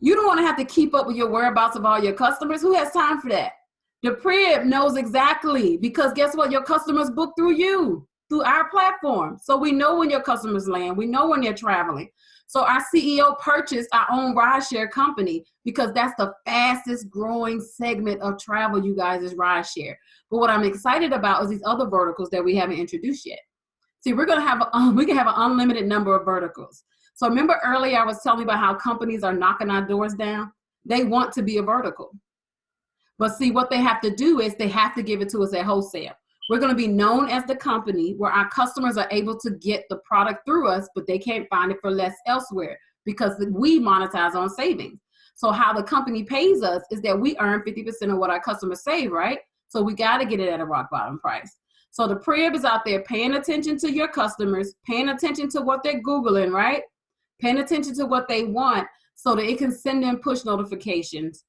You don't want to have to keep up with your whereabouts of all your customers. Who has time for that? The pre-up knows exactly, because guess what? Your customers book through you, through our platform. So we know when your customers land. We know when they're traveling. So our CEO purchased our own rideshare company because that's the fastest growing segment of travel, you guys, is rideshare. But what I'm excited about is these other verticals that we haven't introduced yet. See, we can have an unlimited number of verticals. So remember earlier I was telling you about how companies are knocking our doors down? They want to be a vertical. But see, what they have to do is they have to give it to us at wholesale. We're going to be known as the company where our customers are able to get the product through us, but they can't find it for less elsewhere because we monetize on savings. So how the company pays us is that we earn 50% of what our customers save, right? So we got to get it at a rock bottom price. So the pre-up is out there paying attention to your customers, paying attention to what they're Googling, right? Paying attention to what they want so that it can send them push notifications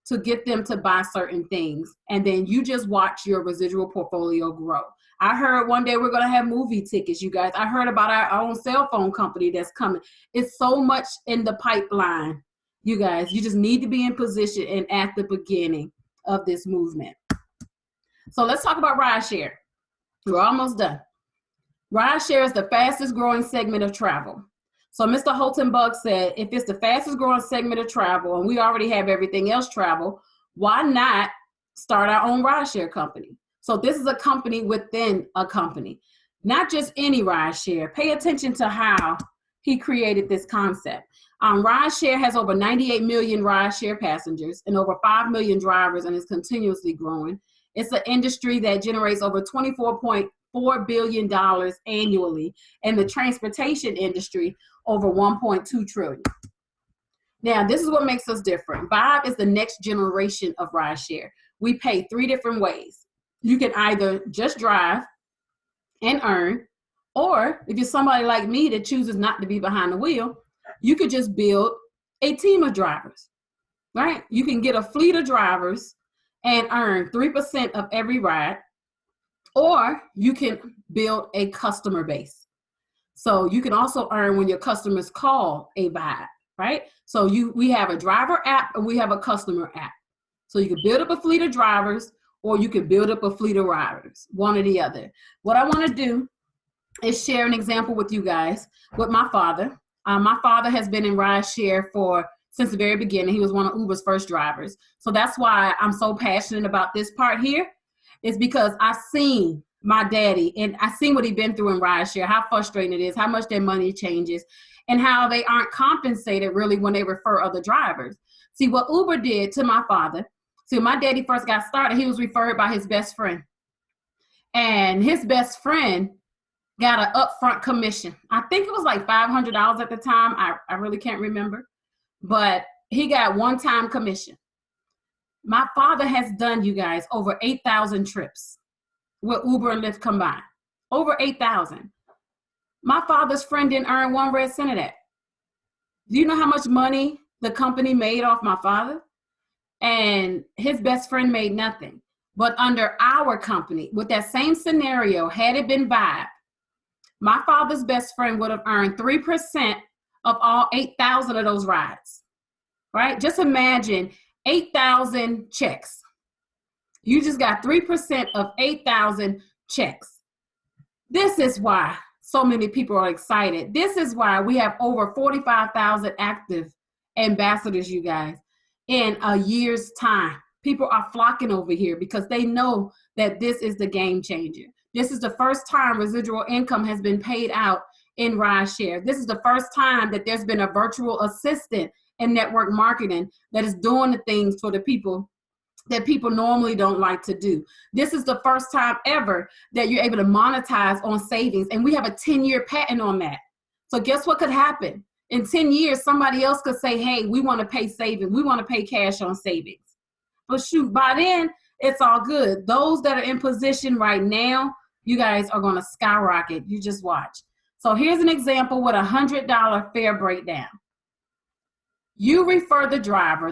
to get them to buy certain things. And then you just watch your residual portfolio grow. I heard one day we're going to have movie tickets, you guys. I heard about our own cell phone company that's coming. It's so much in the pipeline, you guys. You just need to be in position and at the beginning of this movement. So let's talk about rideshare. We're almost done. Rideshare is the fastest growing segment of travel. So Mr. Holtenbug said, if it's the fastest growing segment of travel and we already have everything else travel, why not start our own rideshare company? So this is a company within a company, not just any rideshare. Pay attention to how he created this concept. Rideshare has over 98 million rideshare passengers and over 5 million drivers and is continuously growing. It's an industry that generates over $24.4 billion annually, and the transportation industry over $1.2 trillion. Now, this is what makes us different. Vibe is the next generation of rideshare. We pay 3 different ways. You can either just drive and earn, or if you're somebody like me that chooses not to be behind the wheel, you could just build a team of drivers, right? You can get a fleet of drivers and earn 3% of every ride, or you can build a customer base. So you can also earn when your customers call a vibe, right? So we have a driver app and we have a customer app. So you can build up a fleet of drivers or you can build up a fleet of riders, one or the other. What I want to do is share an example with you guys with my father. My father has been in rideshare since the very beginning. He was one of Uber's first drivers. So that's why I'm so passionate about this part here, is because I've seen my daddy and I've seen what he's been through in rideshare, how frustrating it is, how much their money changes, and how they aren't compensated really when they refer other drivers. See, what Uber did to my father, see, when my daddy first got started, he was referred by his best friend. And his best friend got an upfront commission. I think it was like $500 at the time. I really can't remember. But he got one-time commission. My father has done, you guys, over 8,000 trips with Uber and Lyft combined. Over 8,000. My father's friend didn't earn 1 red cent of that. Do you know how much money the company made off my father? And his best friend made nothing. But under our company, with that same scenario, had it been Vibe, my father's best friend would have earned 3% of all 8,000 of those rides, right? Just imagine 8,000 checks. You just got 3% of 8,000 checks. This is why so many people are excited. This is why we have over 45,000 active ambassadors, you guys, in a year's time. People are flocking over here because they know that this is the game changer. This is the first time residual income has been paid out in rideshare. This is the first time that there's been a virtual assistant in network marketing that is doing the things for the people that people normally don't like to do. This is the first time ever that you're able to monetize on savings, and we have a 10-year patent on that. So guess what could happen? In 10 years, somebody else could say, hey, we want to pay savings. We want to pay cash on savings. But shoot, by then, it's all good. Those that are in position right now, you guys are going to skyrocket. You just watch. So here's an example with $100 fare breakdown. You refer the driver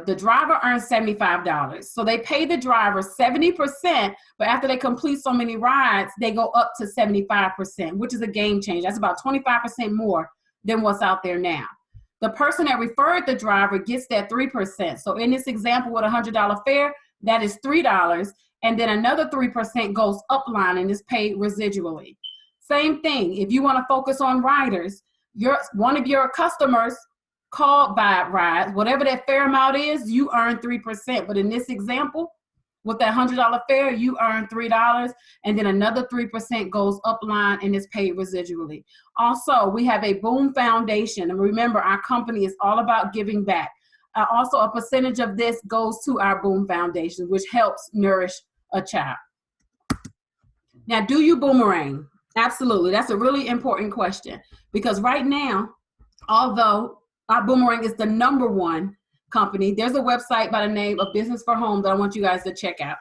earns $75. So they pay the driver 70%, but after they complete so many rides, they go up to 75%, which is a game changer. That's about 25% more than what's out there now. The person that referred the driver gets that 3%. So in this example with $100 fare, that is $3. And then another 3% goes upline and is paid residually. Same thing, if you want to focus on riders, one of your customers called Vibe rides, whatever that fare amount is, you earn 3%. But in this example, with that $100 fare, you earn $3, and then another 3% goes upline and is paid residually. Also, we have a Boom Foundation, and remember, our company is all about giving back. Also, a percentage of this goes to our Boom Foundation, which helps nourish a child. Now, do you boomerang? Absolutely. That's a really important question, because right now, although our Boomerang is the #1 company, there's a website by the name of Business for Home that I want you guys to check out.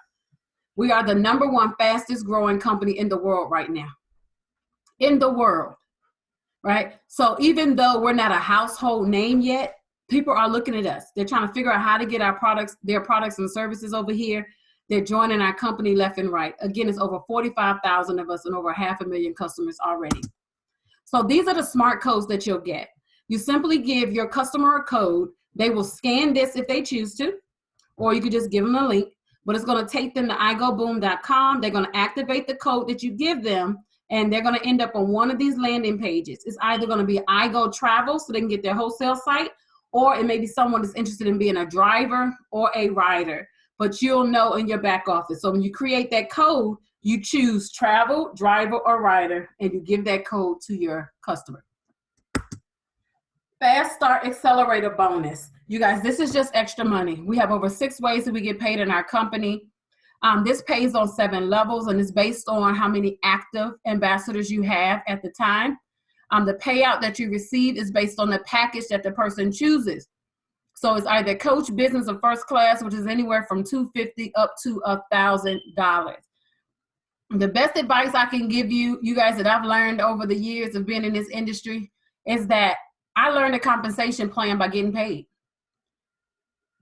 We are the #1 fastest growing company in the world right now. In the world, right? So even though we're not a household name yet, people are looking at us. They're trying to figure out how to get their products and services over here. They're joining our company left and right. Again, it's over 45,000 of us and over 500,000 customers already. So these are the smart codes that you'll get. You simply give your customer a code. They will scan this if they choose to, or you could just give them a link, but it's going to take them to igoboom.com. They're going to activate the code that you give them, and they're going to end up on one of these landing pages. It's either going to be iGo Travel, so they can get their wholesale site, or it may be someone that's interested in being a driver or a rider, but you'll know in your back office. So when you create that code, you choose travel, driver, or rider, and you give that code to your customer. Fast Start Accelerator Bonus. You guys, this is just extra money. We have over 6 ways that we get paid in our company. This pays on 7 levels, and it's based on how many active ambassadors you have at the time. The payout that you receive is based on the package that the person chooses. So it's either coach, business, or first class, which is anywhere from $250 up to $1,000. The best advice I can give you, you guys, that I've learned over the years of being in this industry is that I learned a compensation plan by getting paid.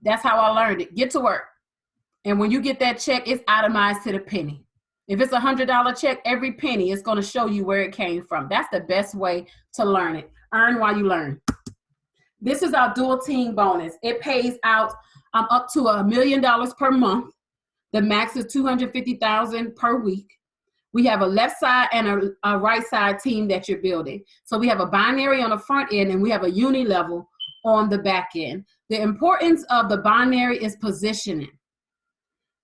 That's how I learned it. Get to work. And when you get that check, it's itemized to the penny. If it's a $100 check, every penny is going to show you where it came from. That's the best way to learn it. Earn while you learn. This is our dual team bonus. It pays out up to $1 million per month. The max is $250,000 per week. We have a left side and a right side team that you're building. So we have a binary on the front end, and we have a uni-level on the back end. The importance of the binary is positioning.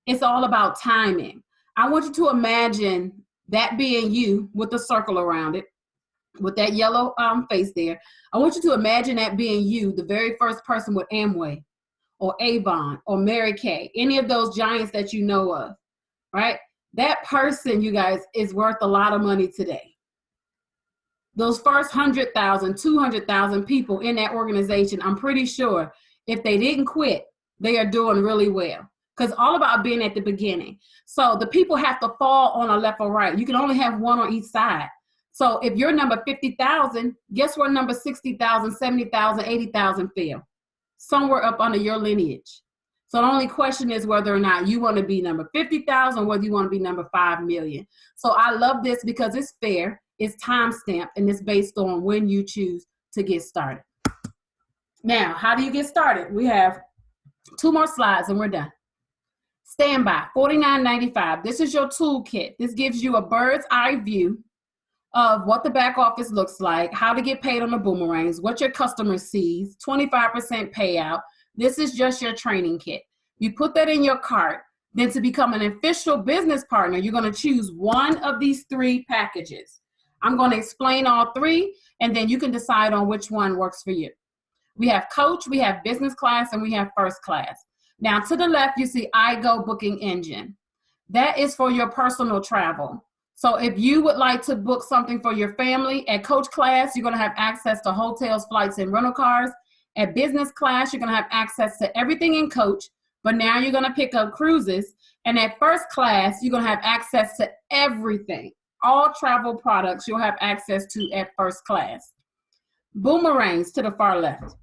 It's all about timing. I want you to imagine that being you with the circle around it, with that yellow face there. I want you to imagine that being you, the very first person with Amway or Avon or Mary Kay, any of those giants that you know of, right? That person, you guys, is worth a lot of money today. Those first 100,000, 200,000 people in that organization, I'm pretty sure if they didn't quit, they are doing really well. Because all about being at the beginning. So the people have to fall on a left or right. You can only have one on each side. So if you're number 50,000, guess where number 60,000, 70,000, 80,000 fell? Somewhere up under your lineage. So the only question is whether or not you want to be number 50,000, whether you want to be number 5 million. So I love this because it's fair, it's time stamped, and it's based on when you choose to get started. Now, how do you get started? We have 2 more slides and we're done. Standby, $49.95. This is your toolkit. This gives you a bird's eye view of what the back office looks like, how to get paid on the boomerangs, what your customer sees, 25% payout. This is just your training kit. You put that in your cart. Then to become an official business partner, you're going to choose one of these 3 packages. I'm going to explain all 3, and then you can decide on which one works for you. We have coach, we have business class, and we have first class. Now, to the left, you see iGo Booking Engine. That is for your personal travel. So if you would like to book something for your family, at coach class, you're going to have access to hotels, flights, and rental cars. At business class, you're going to have access to everything in coach, but now you're going to pick up cruises. And at first class, you're going to have access to everything. All travel products you'll have access to at first class. Boomerangs to the far left.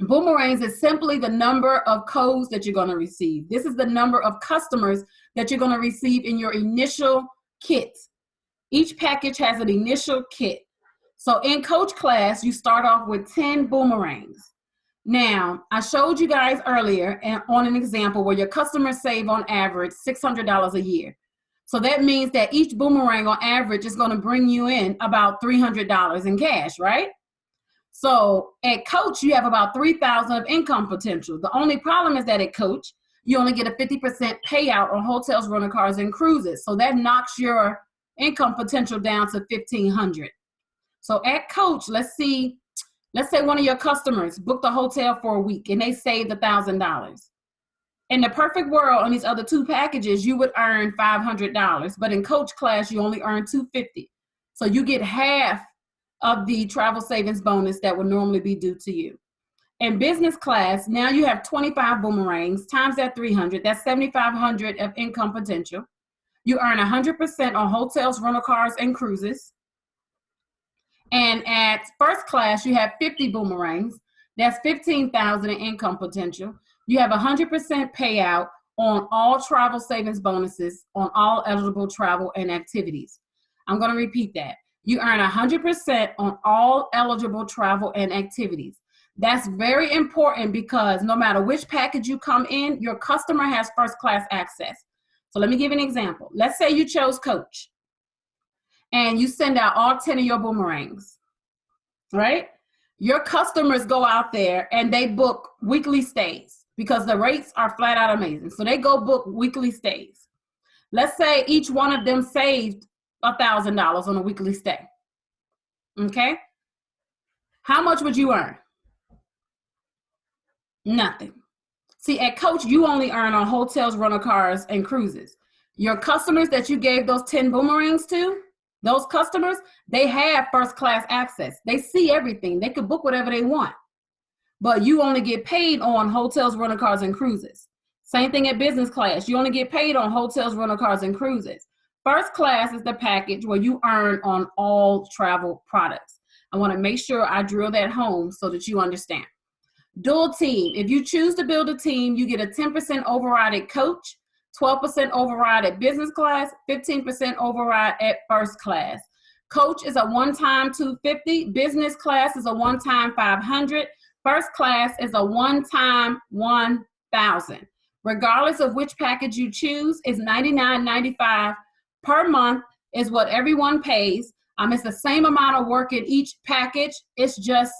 Boomerangs is simply the number of codes that you're going to receive. This is the number of customers that you're going to receive in your initial kit. Each package has an initial kit. So in coach class, you start off with 10 boomerangs. Now, I showed you guys earlier on an example where your customers save on average $600 a year. So that means that each boomerang on average is going to bring you in about $300 in cash, right? So at coach, you have about 3,000 of income potential. The only problem is that at coach, you only get a 50% payout on hotels, rental cars, and cruises. So that knocks your income potential down to 1,500. So at coach, let's say one of your customers booked a hotel for a week and they saved $1,000. In the perfect world, on these other 2 packages, you would earn $500. But in coach class, you only earn $250. So you get half of the travel savings bonus that would normally be due to you. In business class, now you have 25 boomerangs times that 300. That's 7,500 of income potential. You earn 100% on hotels, rental cars, and cruises. And at first class, you have 50 boomerangs. That's 15,000 in income potential. You have 100% payout on all travel savings bonuses on all eligible travel and activities. I'm going to repeat that. You earn 100% on all eligible travel and activities. That's very important because no matter which package you come in, your customer has first class access. So let me give you an example. Let's say you chose Coach and you send out all 10 of your boomerangs, right? Your customers go out there and they book weekly stays because the rates are flat out amazing. So they go book weekly stays. Let's say each one of them saved $1,000 on a weekly stay. Okay? How much would you earn? Nothing. See, at Coach, you only earn on hotels, rental cars, and cruises. Your customers that you gave those 10 boomerangs to, those customers, they have first class access. They see everything. They could book whatever they want. But you only get paid on hotels, rental cars, and cruises. Same thing at business class. You only get paid on hotels, rental cars, and cruises. First class is the package where you earn on all travel products. I want to make sure I drill that home so that you understand. Dual team. If you choose to build a team, you get a 10% override at Coach, 12% override at business class, 15% override at first class. Coach is a one-time $250. Business class is a one-time $500. First class is a one-time $1,000. Regardless of which package you choose, it's $99.95 per month is what everyone pays. It's the same amount of work in each package. It's just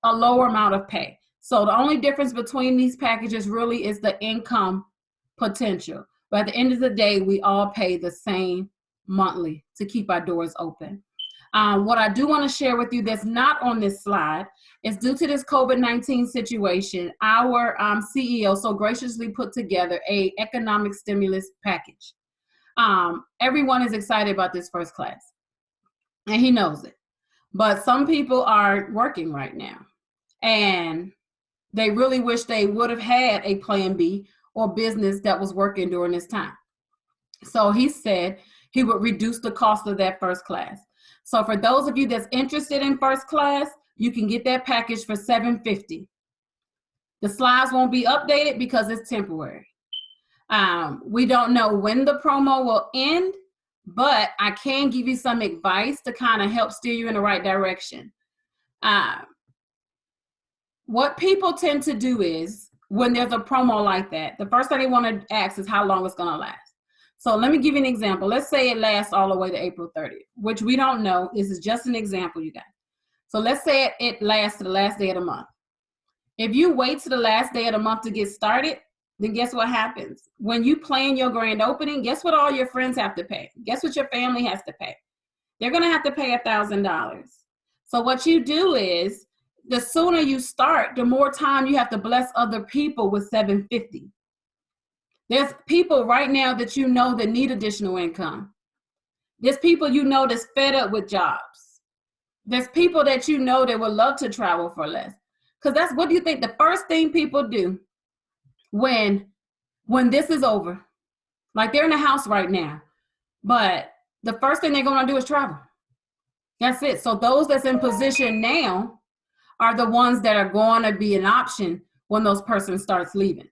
a lower amount of pay. So the only difference between these packages really is the income potential. But at the end of the day, we all pay the same monthly to keep our doors open. What I do want to share with you that's not on this slide is due to this COVID-19 situation, our CEO so graciously put together an economic stimulus package. Everyone is excited about this first class, and he knows it. But some people are working right now, and they really wish they would have had a plan B or business that was working during this time. So he said he would reduce the cost of that first class. So for those of you that's interested in first class, you can get that package for $750. The slides won't be updated because it's temporary. We don't know when the promo will end, but I can give you some advice to kind of help steer you in the right direction. What people tend to do is when there's a promo like that, the first thing they want to ask is how long it's going to last. So let me give you an example. Let's say it lasts all the way to April 30th, which we don't know. This is just an example, you guys. So let's say it lasts to the last day of the month. If you wait to the last day of the month to get started, then guess what happens? When you plan your grand opening, guess what all your friends have to pay? Guess what your family has to pay? They're going to have to pay $1,000. So what you do is, the sooner you start, the more time you have to bless other people with $750. There's people right now that you know that need additional income. There's people you know that's fed up with jobs. There's people that you know that would love to travel for less. Because that's, what do you think the first thing people do when this is over? Like, they're in the house right now, but the first thing they're going to do is travel. That's it. So those that's in position now are the ones that are going to be an option when those person starts leaving.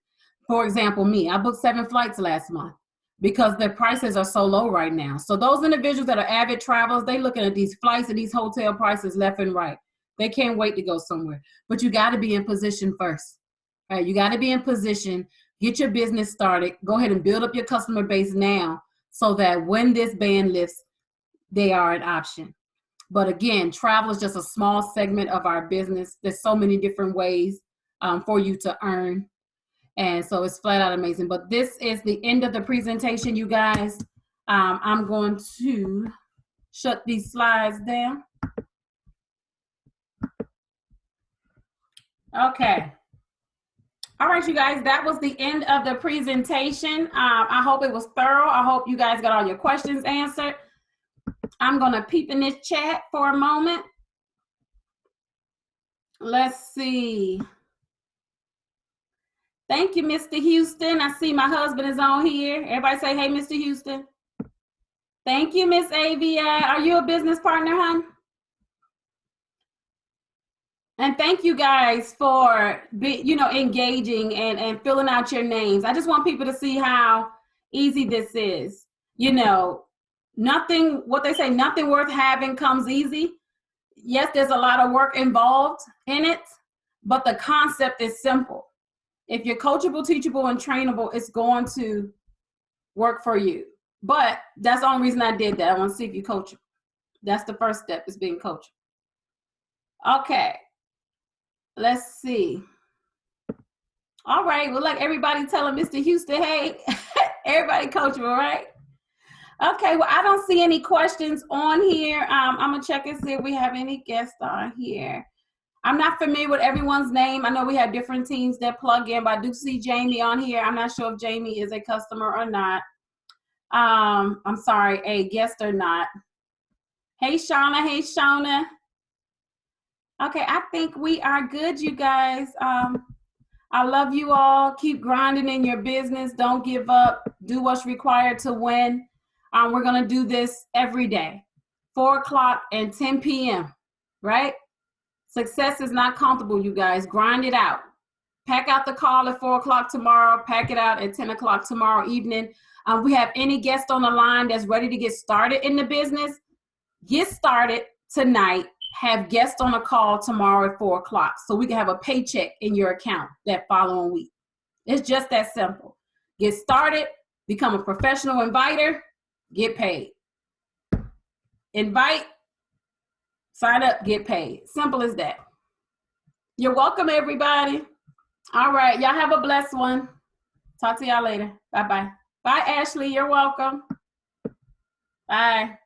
For example, me, I booked 7 flights last month because the prices are so low right now. So those individuals that are avid travelers, they looking at these flights and these hotel prices left and right. They can't wait to go somewhere. But you got to be in position first. All right, you got to be in position, get your business started, go ahead and build up your customer base now so that when this ban lifts, they are an option. But again, travel is just a small segment of our business. There's so many different ways for you to earn. And so it's flat out amazing. But this is the end of the presentation, you guys. I'm going to shut these slides down. Okay. All right, you guys, that was the end of the presentation. I hope it was thorough. I hope you guys got all your questions answered. I'm going to peep in this chat for a moment. Let's see. Thank you, Mr. Houston. I see my husband is on here. Everybody say, hey, Mr. Houston. Thank you, Miss AVI. Are you a business partner, hon? And thank you guys for engaging and filling out your names. I just want people to see how easy this is. Nothing, what they say, nothing worth having comes easy. Yes, there's a lot of work involved in it, but the concept is simple. If you're coachable, teachable, and trainable, it's going to work for you. But that's the only reason I did that. I want to see if you're coachable. That's the first step, is being coachable. Okay. Let's see. All right. Well, like everybody telling Mr. Houston, hey, everybody coachable, right? Okay. Well, I don't see any questions on here. I'm going to check and see if we have any guests on here. I'm not familiar with everyone's name. I know we have different teams that plug in, but I do see Jamie on here. I'm not sure if Jamie is a customer or not. I'm sorry, a guest or not. Hey, Shauna. Hey, Shauna. Okay, I think we are good, you guys. I love you all. Keep grinding in your business. Don't give up. Do what's required to win. We're going to do this every day, 4 o'clock and 10 p.m., right? Success is not comfortable, you guys. Grind it out. Pack out the call at 4 o'clock tomorrow. Pack it out at 10 o'clock tomorrow evening. We have any guest on the line that's ready to get started in the business. Get started tonight. Have guests on a call tomorrow at 4 o'clock so we can have a paycheck in your account that following week. It's just that simple. Get started, become a professional inviter, get paid. Invite, sign up, get paid. Simple as that. You're welcome, everybody. All right, y'all have a blessed one. Talk to y'all later. Bye-bye. Bye, Ashley. You're welcome. Bye.